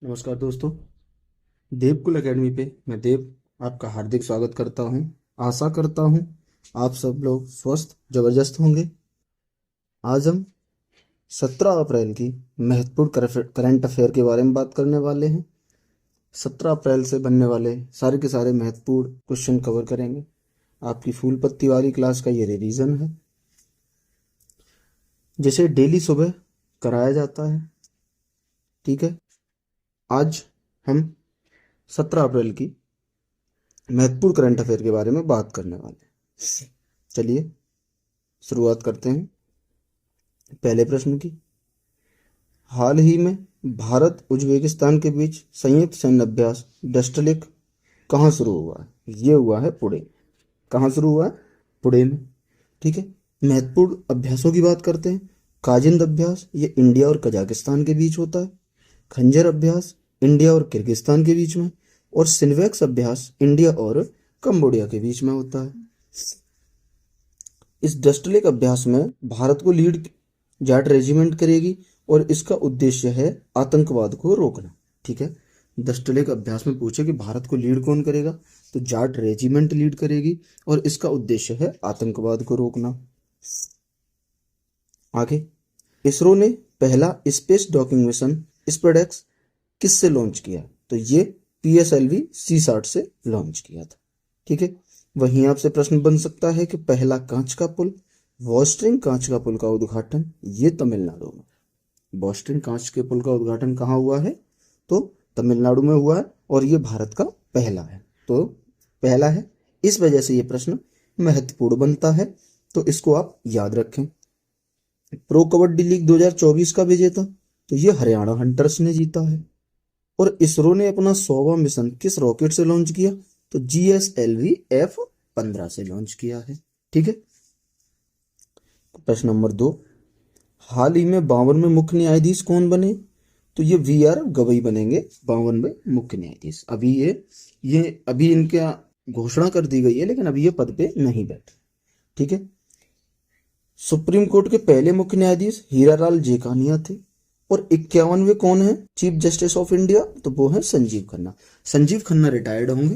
नमस्कार दोस्तों। देवकुल एकेडमी पे मैं देव आपका हार्दिक स्वागत करता हूं। आशा करता हूं आप सब लोग स्वस्थ जबरदस्त होंगे। आज हम 17 अप्रैल की महत्वपूर्ण करंट अफेयर के बारे में बात करने वाले हैं। 17 अप्रैल से बनने वाले सारे के सारे महत्वपूर्ण क्वेश्चन कवर करेंगे। आपकी फूल पत्ती वाली क्लास का ये रिवीजन है, जिसे डेली सुबह कराया जाता है। ठीक है, आज हम 17 अप्रैल की महत्वपूर्ण करंट अफेयर के बारे में बात करने वाले हैं। चलिए शुरुआत करते हैं पहले प्रश्न की। हाल ही में भारत उज्बेकिस्तान के बीच संयुक्त सैन्य अभ्यास डस्टलेक कहाँ शुरू हुआ है? ये हुआ है पुणे। कहाँ शुरू हुआ है? पुणे में। ठीक है, महत्वपूर्ण अभ्यासों की बात करते हैं। काजिंद अभ्यास ये इंडिया और कजाकिस्तान के बीच होता है। खंजर अभ्यास इंडिया और किर्गिस्तान के बीच में। और सिन्वेक्स अभ्यास इंडिया और कंबोडिया के बीच में होता है। इस डस्टलेक अभ्यास में भारत को लीड जाट रेजिमेंट करेगी और इसका उद्देश्य है आतंकवाद को रोकना। ठीक है, डस्टलेक अभ्यास में पूछे कि भारत को लीड कौन करेगा, तो जाट रेजिमेंट लीड करेगी और इसका उद्देश्य है आतंकवाद को रोकना। आगे, इसरो ने पहला स्पेस डॉकिंग मिशन स्पेडेक्स किससे लॉन्च किया? तो ये PSLV C60 से लॉन्च किया था। ठीक है, वहीं आपसे प्रश्न बन सकता है कि पहला कांच का पुल, वॉस्ट्रिंग कांच का पुल का उद्घाटन ये तमिलनाडु में। बॉस्टन कांच के पुल का उद्घाटन कहाँ हुआ है? तो तमिलनाडु में हुआ है और ये भारत का पहला है। तो पहला है, इस वजह से ये प्रश्न महत्वपूर्ण बनता है, तो इसको आप याद रखें। प्रो कबड्डी लीग 2024 का विजेता तो ये हरियाणा हंटर्स ने जीता है। और इसरो ने अपना 100वां मिशन किस रॉकेट से लॉन्च किया? तो GSLV F-15 से लॉन्च किया है। ठीक है, प्रश्न नंबर 2, हाल ही में 52 में मुख्य न्यायाधीश कौन बने? तो ये VR गवई बनेंगे 52 में मुख्य न्यायाधीश। अभी ये अभी इनका घोषणा कर दी गई है, लेकिन अभी ये पद पे नहीं बैठे। ठीक है, सुप्रीम कोर्ट के पहले मुख्य न्यायाधीश हीरालाल जेकानिया थे। और 51वें कौन है चीफ जस्टिस ऑफ इंडिया? तो वो है संजीव खन्ना। संजीव खन्ना रिटायर्ड होंगे,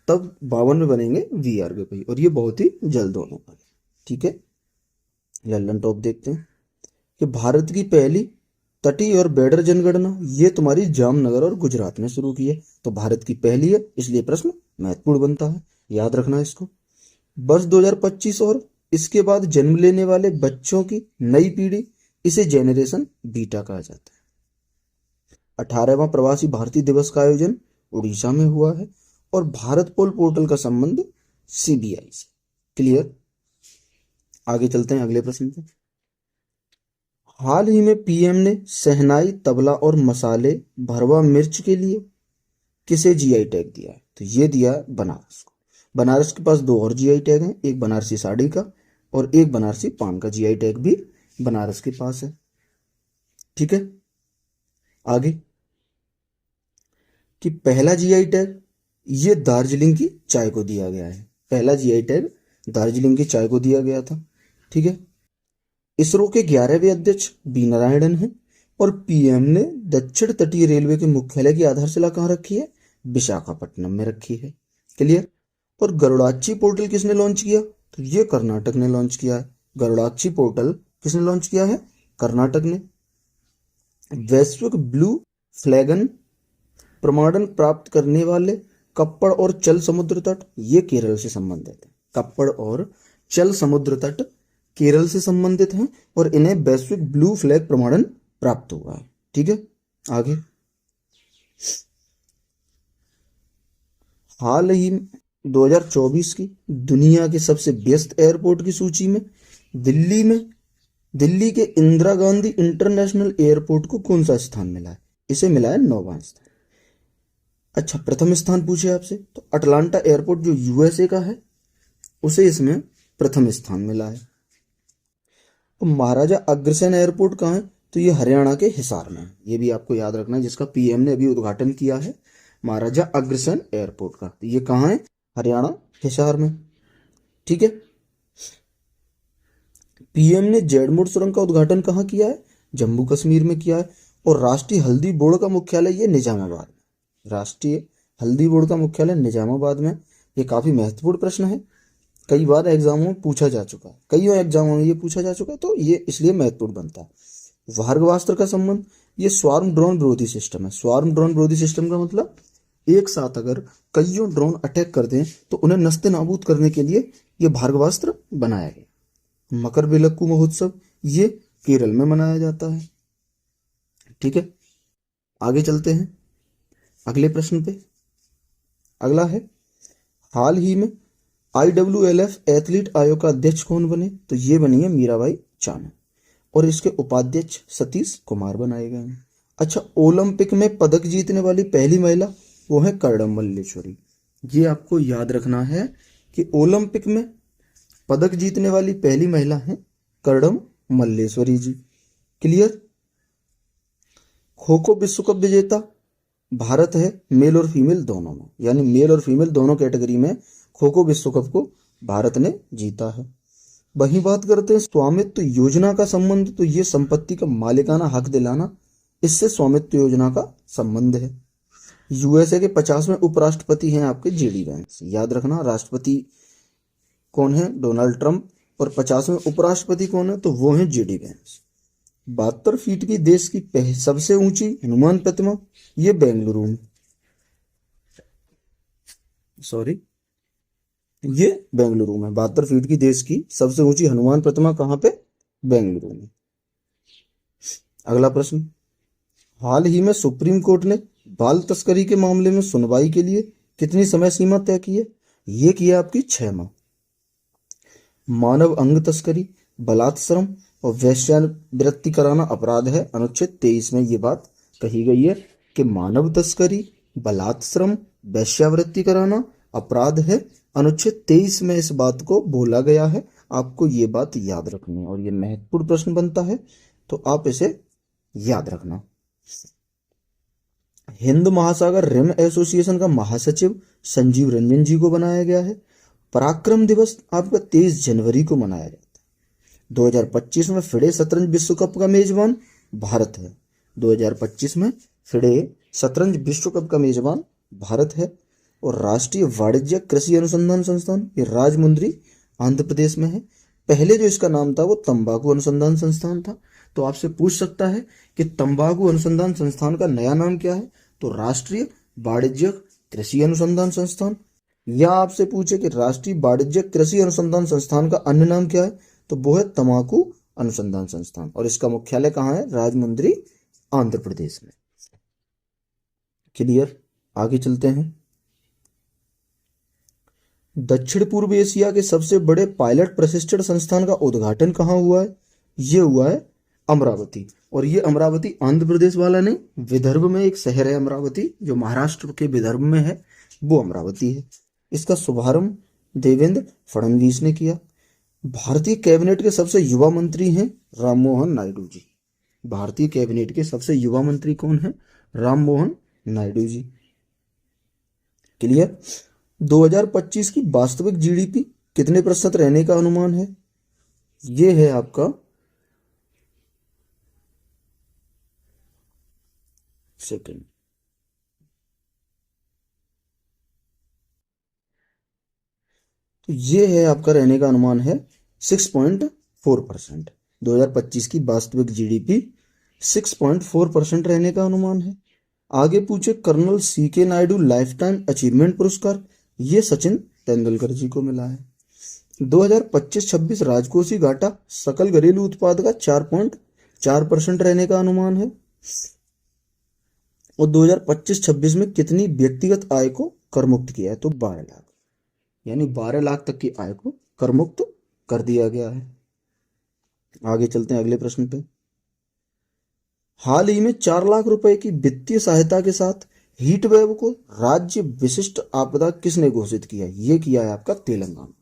तब 52 में बनेंगे VR गवई, और ये बहुत ही जल्द होने वाले। ठीक है, लल्लन टॉप देखते हैं कि भारत की पहली तटीय और बेडर जनगणना ये तुम्हारी जामनगर और गुजरात में शुरू की है। तो भारत की पहली है, इसलिए प्रश्न महत्वपूर्ण बनता है, याद रखना इसको। वर्ष 2025 और इसके बाद जन्म लेने वाले बच्चों की नई पीढ़ी, इसे जेनरेशन बीटा कहा जाता है। 18वां प्रवासी भारतीय दिवस का आयोजन उड़ीसा में हुआ है। और भारत पोल पोर्टल का संबंध CBI से। क्लियर, आगे चलते हैं अगले प्रश्न पे। हाल ही में PM ने शहनाई, तबला और मसाले, भरवा मिर्च के लिए किसे GI टैग दिया है? तो ये दिया है बनारस को। बनारस के पास 2 और GI टैग हैं, एक बनारसी साड़ी का और एक बनारसी पान का GI टैग भी बनारस के पास है। ठीक है, आगे कि पहला GI टैग ये दार्जिलिंग की चाय को दिया गया है। पहला GI टैग दार्जिलिंग की चाय को दिया गया था। ठीक है, इसरो के 11वें अध्यक्ष बी नारायणन हैं। और PM ने दक्षिण तटीय रेलवे के मुख्यालय की आधारशिला कहाँ रखी है? विशाखापट्टनम में रखी है। क्लियर, और गरुड़ाची पोर्टल किसने लॉन्च किया? तो ये कर्नाटक ने लॉन्च किया है। गरुड़ाची पोर्टल किसने लॉन्च किया है? कर्नाटक ने। वैश्विक ब्लू फ्लैगन प्रमाणन प्राप्त करने वाले कप्पड़ और चल समुद्र तट ये केरल से संबंधित है। कप्पड़ और चल समुद्र तट केरल से संबंधित हैं और इन्हें वैश्विक ब्लू फ्लैग प्रमाणन प्राप्त हुआ है। ठीक है, आगे हाल ही 2024 की दुनिया के सबसे व्यस्त एयरपोर्ट की सूची में दिल्ली के इंदिरा गांधी इंटरनेशनल एयरपोर्ट को कौन सा स्थान मिला है? इसे मिला है 9वां स्थान। अच्छा, प्रथम स्थान पूछे आपसे, तो अटलांटा एयरपोर्ट जो USA का है उसे इसमें प्रथम स्थान मिला है। तो महाराजा अग्रसेन एयरपोर्ट कहाँ है? तो ये हरियाणा के हिसार में है। ये भी आपको याद रखना है, जिसका PM ने अभी उद्घाटन किया है, महाराजा अग्रसेन एयरपोर्ट का। तो ये कहाँ है? हरियाणा, हिसार में। ठीक है, PM ने जेड मोड़ सुरंग का उद्घाटन कहाँ किया है? जम्मू कश्मीर में किया है। और राष्ट्रीय हल्दी बोर्ड का मुख्यालय ये निजामाबाद में। राष्ट्रीय हल्दी बोर्ड का मुख्यालय निजामाबाद में। ये काफी महत्वपूर्ण प्रश्न है, कई बार एग्जामों में पूछा जा चुका है, कई एग्जामों में ये पूछा जा चुका है, तो ये इसलिए महत्वपूर्ण बनता है। भार्गवास्त्र का संबंध, ये स्वार्म ड्रोन विरोधी सिस्टम है। स्वार्म ड्रोन विरोधी सिस्टम का मतलब एक साथ अगर कईयों ड्रोन अटैक कर दें तो उन्हें नस्ते नाबूद करने के लिए ये भार्गवास्त्र बनाया गया। मकर विलक्कू महोत्सव ये केरल में मनाया जाता है। ठीक है, आगे चलते हैं अगले प्रश्न पे। अगला है, हाल ही में IWLF एथलीट आयोग का अध्यक्ष कौन बने? तो ये बनी है मीराबाई चानू और इसके उपाध्यक्ष सतीश कुमार बनाए गए हैं। अच्छा, ओलंपिक में पदक जीतने वाली पहली महिला वो है कर्णम मल्लेश्वरी। ये आपको याद रखना है कि ओलंपिक में पदक जीतने वाली पहली महिला है कर्णम मल्लेश्वरी जी। क्लियर। खो खो विश्व कप विजेता भारत है, मेल और फीमेल दोनों में, यानी मेल और फीमेल दोनों कैटेगरी में खो खो विश्व कप को भारत ने जीता है। वहीं बात करते हैं स्वामित्व योजना का संबंध, तो ये संपत्ति का मालिकाना हक दिलाना, इससे स्वामित्व योजना का संबंध है। यूएसए के 50वें उपराष्ट्रपति हैं आपके जेडी वैंस। याद रखना, राष्ट्रपति कौन है? Donald Trump. और 50वें उपराष्ट्रपति कौन है? तो वो हैं जेडी वैंस। 72 फीट की देश की सबसे ऊंची हनुमान प्रतिमा ये बेंगलुरु में, ये बेंगलुरु में 72 फीट की देश की सबसे ऊंची हनुमान प्रतिमा कहाँ पे? बेंगलुरु में। अगला प्रश्न, हाल ही में सुप्रीम कोर्ट ने बाल तस्करी के मामले में सुनवाई के लिए कितनी समय सीमा तय की है? ये की है आपकी 6 माह। मानव अंग तस्करी, बलात्श्रम और वेश्यावृत्ति कराना अपराध है। अनुच्छेद 23 में ये बात कही गई है कि मानव तस्करी, बलात्श्रम, वेश्यावृत्ति कराना अपराध है। अनुच्छेद 23 में इस बात को बोला गया है। आपको ये बात याद रखनी है और ये महत्वपूर्ण प्रश्न बनता है, तो आप इसे याद रखना। हिंद महासागर रिम एसोसिएशन का महासचिव संजीव रंजन जी को बनाया गया है। पराक्रम दिवस आपका 23 जनवरी को मनाया जाता है। 2025 में फिडे शतरंज विश्व कप का मेजबान भारत है। 2025 में फिडे शतरंज विश्व कप का मेजबान भारत है। और राष्ट्रीय वाणिज्य कृषि अनुसंधान संस्थान ये राजमुंद्री आंध्र प्रदेश में है। पहले जो इसका नाम था वो तंबाकू अनुसंधान संस्थान था। तो आपसे पूछ सकता है कि तंबाकू अनुसंधान संस्थान का नया नाम क्या है? तो राष्ट्रीय वाणिज्य कृषि अनुसंधान संस्थान। या आपसे पूछे कि राष्ट्रीय वाणिज्य कृषि अनुसंधान संस्थान का अन्य नाम क्या है? तो वो है तंबाकू अनुसंधान संस्थान और इसका मुख्यालय कहाँ है? राजमुंद्री आंध्र प्रदेश में। क्लियर। आगे चलते हैं। दक्षिण पूर्व एशिया के सबसे बड़े पायलट प्रशिक्षण संस्थान का उद्घाटन कहाँ हुआ है? ये हुआ है अमरावती। और ये अमरावती आंध्र प्रदेश वाला नहीं, विदर्भ में एक शहर है अमरावती, जो महाराष्ट्र के विदर्भ में है, वो अमरावती है। इसका शुभारंभ देवेंद्र फडणवीस ने किया। भारतीय कैबिनेट के सबसे युवा मंत्री हैं राम मोहन नायडू जी। भारतीय कैबिनेट के सबसे युवा मंत्री कौन है? राम मोहन नायडू जी। क्लियर। 2025 की वास्तविक जीडीपी कितने प्रतिशत रहने का अनुमान है? ये है आपका सेकंड, तो ये है आपका रहने का अनुमान है 6.4%। 2025 की वास्तविक जीडीपी 6.4% रहने का अनुमान है। आगे पूछे, colonel CK Naidu lifetime achievement पुरस्कार ये सचिन तेंदुलकर जी को मिला है। 2025-26 राजकोषीय घाटा सकल घरेलू उत्पाद का 4.4% रहने का अनुमान है। और 2025-26 में कितनी व्यक्तिगत आय को करमुक्त किया है? तो 12 लाख, यानी 12 लाख तक की आय को करमुक्त कर दिया गया है। आगे चलते हैं अगले प्रश्न पे। हाल ही में 4 लाख रुपए की वित्तीय सहायता के साथ हीट वेव को राज्य विशिष्ट आपदा किसने घोषित किया? ये किया है आपका तेलंगाना।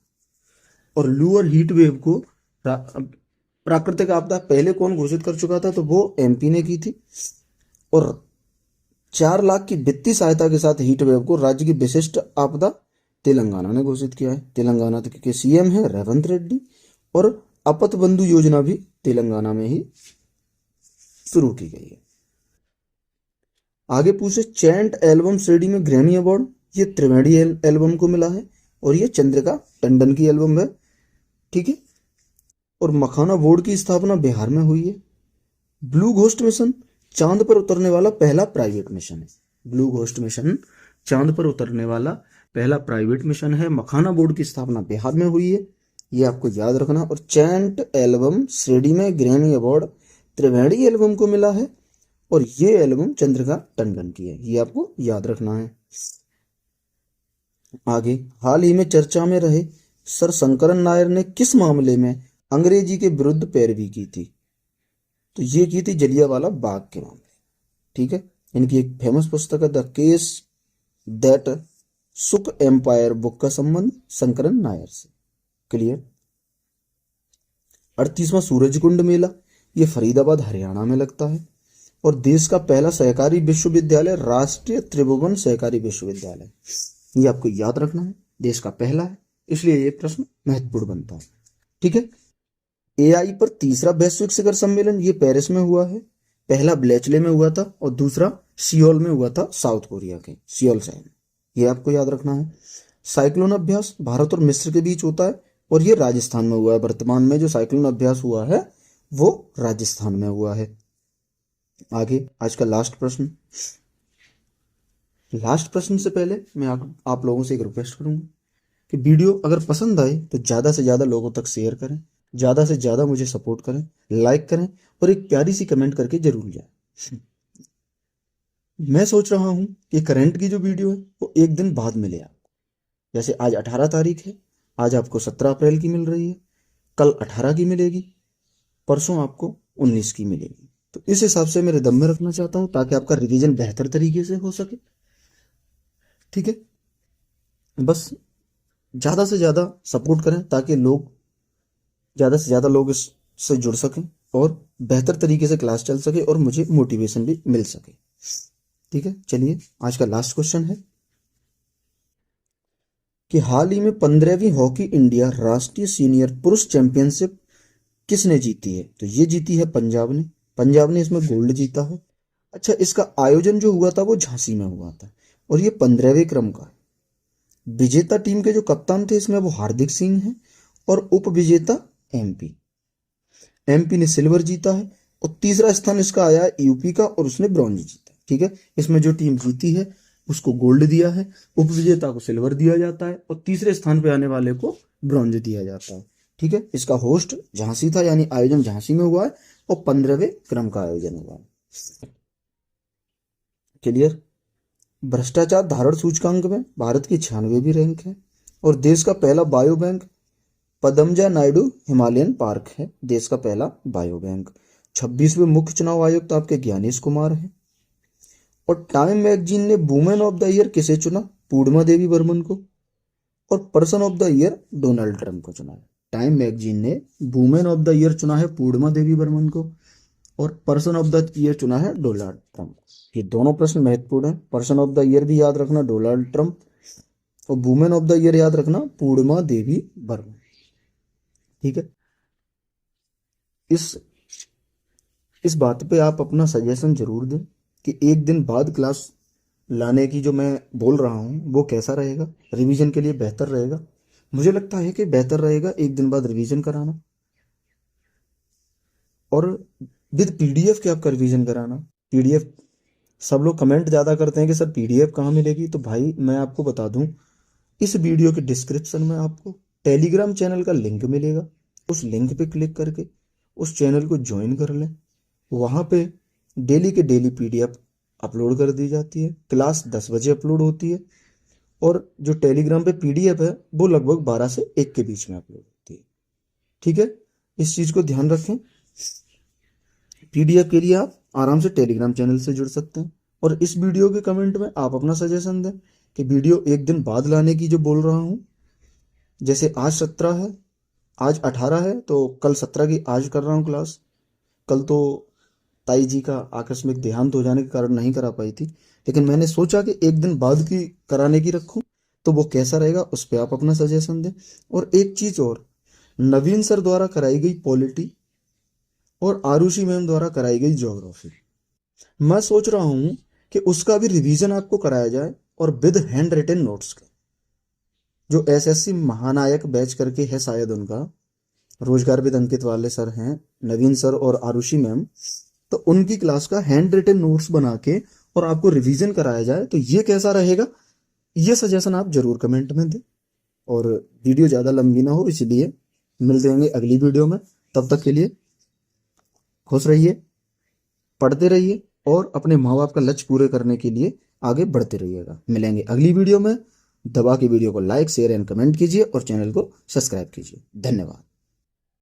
और लूअर हीट वेव को प्राकृतिक आपदा पहले कौन घोषित कर चुका था? तो वो MP ने की थी। और 4 लाख की वित्तीय सहायता के साथ हीट वेव को राज्य की विशिष्ट आपदा तेलंगाना ने घोषित किया है। तेलंगाना के CM है रेवंत रेड्डी। और आपत बंधु योजना भी तेलंगाना में ही शुरू की गई है। आगे पूछे चैंट एल्बम श्रेणी में ग्रैमी अवार्ड, ये त्रिवेणी एल्बम को मिला है और ये चंद्रिका टंडन की एल्बम है। ठीक है। और मखाना बोर्ड की स्थापना बिहार में हुई है। ब्लू घोस्ट मिशन चांद पर उतरने वाला पहला प्राइवेट मिशन है। ब्लू घोस्ट मिशन चांद पर उतरने वाला पहला प्राइवेट मिशन है। मखाना बोर्ड की स्थापना बिहार में हुई है, ये आपको याद रखना। और चैंट एल्बम श्रेणी में ग्रैमी अवार्ड त्रिवेणी एल्बम को मिला है और ये एल्बम चंद्रिका टंडन की है, ये आपको याद रखना है। आगे हाल ही में चर्चा में रहे सर शंकरन नायर ने किस मामले में अंग्रेजी के विरुद्ध पैरवी की थी? तो ये की थी जलियांवाला बाग के मामले। ठीक है। इनकी एक फेमस पुस्तक है the case that shook empire book का संबंध शंकरन नायर से। क्लियर। 38वां सूरजकुंड मेला ये फरीदाबाद हरियाणा में लगता है। और देश का पहला सहकारी विश्वविद्यालय राष्ट्रीय त्रिभुवन सहकारी विश्वविद्यालय, ये आपको याद रखना है, देश का पहला है, इसलिए ये प्रश्न महत्वपूर्ण बनता है। ठीक है। एआई पर तीसरा वैश्विक शिखर सम्मेलन ये पेरिस में हुआ है। पहला ब्लेचले में हुआ था और दूसरा सियोल में हुआ था, साउथ कोरिया के सियोल शहर में, ये आपको याद रखना है। साइक्लोन अभ्यास भारत और मिस्र के बीच होता है और ये राजस्थान में हुआ है। वर्तमान में जो साइक्लोन अभ्यास हुआ है वो राजस्थान में हुआ है। आगे आज का लास्ट प्रश्न। लास्ट प्रश्न से पहले मैं आप लोगों से एक रिक्वेस्ट करूंगा कि वीडियो अगर पसंद आए तो ज़्यादा से ज़्यादा लोगों तक शेयर करें, ज़्यादा से ज़्यादा मुझे सपोर्ट करें, लाइक करें और एक प्यारी सी कमेंट करके जरूर जाए। मैं सोच रहा हूं कि करंट की जो वीडियो है वो एक दिन बाद मिले आपको। जैसे आज 18 तारीख है, आज आपको 17 अप्रैल की मिल रही है, कल 18 की मिलेगी, परसों आपको 19 की मिलेगी। तो इस हिसाब से मेरे दम में रखना चाहता हूं ताकि आपका रिवीजन बेहतर तरीके से हो सके। ठीक है। बस ज़्यादा से ज़्यादा सपोर्ट करें ताकि ज़्यादा से ज़्यादा लोग इससे जुड़ सकें और बेहतर तरीके से क्लास चल सके और मुझे मोटिवेशन भी मिल सके। ठीक है। चलिए आज का लास्ट क्वेश्चन है कि हाल ही में 15वीं हॉकी इंडिया राष्ट्रीय सीनियर पुरुष चैंपियनशिप किसने जीती है? तो ये जीती है पंजाब ने। पंजाब ने इसमें गोल्ड जीता है। अच्छा, इसका आयोजन जो हुआ था वो झांसी में हुआ था और ये 15वें क्रम का है। विजेता टीम के जो कप्तान थे इसमें वो हार्दिक सिंह हैं और उप विजेता एमपी। एमपी ने सिल्वर जीता है और तीसरा स्थान इसका आया है यूपी का और उसने ब्रॉन्ज जीता। ठीक है। इसमें जो टीम जीती है उसको गोल्ड दिया है, उप विजेता को सिल्वर दिया जाता है और तीसरे स्थान पे आने वाले को ब्रॉन्ज दिया जाता है। ठीक है। इसका होस्ट झांसी था, यानी आयोजन झांसी में हुआ है और 15वें क्रम का आयोजन हुआ है। क्लियर। भ्रष्टाचार धारण सूचकांक में भारत की 96वीं रैंक है और देश का पहला bio bank Padmaja Naidu Himalayan park है, देश का पहला बायो बैंक। 26वें मुख्य चुनाव आयुक्त आपके ज्ञानेश कुमार है। और टाइम मैगजीन ने वुमेन ऑफ द ईयर किसे चुना? पूर्णिमा देवी बर्मन को। और person of the year Donald Trump को चुना है। टाइम मैगजीन ने वुमेन ऑफ द ईयर चुना है पूर्णिमा देवी बर्मन को और पर्सन ऑफ द ईयर चुना है डोनाल्ड ट्रंप। ये दोनों प्रश्न महत्वपूर्ण है। पर्सन ऑफ द ईयर भी याद रखना डोनाल्ड ट्रंप और वुमेन ऑफ द ईयर याद रखना पूर्णिमा देवी बर्मन। ठीक है। इस बात पे आप अपना सजेशन जरूर दें कि एक दिन बाद क्लास लाने की जो मैं बोल रहा हूँ वो कैसा रहेगा, रिवीजन के लिए बेहतर रहेगा। मुझे लगता है कि बेहतर रहेगा एक दिन बाद रिवीजन कराना और विद पीडीएफ के आपका रिवीजन कराना। पीडीएफ सब लोग कमेंट ज़्यादा करते हैं कि सर पीडीएफ कहाँ मिलेगी, तो भाई मैं आपको बता दूं, इस वीडियो के डिस्क्रिप्शन में आपको टेलीग्राम चैनल का लिंक मिलेगा। उस लिंक पे क्लिक करके उस चैनल को ज्वाइन कर लें। वहाँ पे डेली के डेली पीडीएफ अपलोड कर दी जाती है। क्लास 10 बजे अपलोड होती है और जो टेलीग्राम पे पीडीएफ है वो लगभग 12 से 1 के बीच में अपलोड होती है। ठीक है। इस चीज़ को ध्यान रखें। पीडीएफ के लिए आप आराम से टेलीग्राम चैनल से जुड़ सकते हैं और इस वीडियो के कमेंट में आप अपना सजेशन दें कि वीडियो एक दिन बाद लाने की जो बोल रहा हूँ, जैसे आज 17 है, आज 18 है तो कल 17 की आज कर रहा हूँ क्लास। कल तो ताई जी का आकस्मिक देहांत हो जाने के कारण नहीं करा पाई थी, लेकिन मैंने सोचा कि एक दिन बाद की कराने की रखूं, तो वो कैसा रहेगा उस पर आप अपना सजेशन दें। और एक चीज़ और, नवीन सर द्वारा कराई गई पॉलिटी और आरुषि मैम द्वारा कराई गई ज्योग्राफी, मैं सोच रहा हूँ कि उसका भी रिवीजन आपको कराया जाए, और विद हैंड रिटन नोट्स के। जो एसएससी महानायक बैच करके है शायद उनका, रोजगार विद अंकित वाले सर हैं, नवीन सर और आरुषि मैम, तो उनकी क्लास का हैंड रिटन नोट्स बना के और आपको रिवीजन कराया जाए, तो ये कैसा रहेगा? ये सजेशन आप जरूर कमेंट में दें। और वीडियो ज़्यादा लंबी ना हो, इसलिए मिलते होंगे अगली वीडियो में। तब तक के लिए खुश रहिए, पढ़ते रहिए और अपने माँ बाप का लक्ष्य पूरे करने के लिए आगे बढ़ते रहिएगा। मिलेंगे अगली वीडियो में। दबा के वीडियो को लाइक शेयर एंड कमेंट कीजिए और चैनल को सब्सक्राइब कीजिए। धन्यवाद।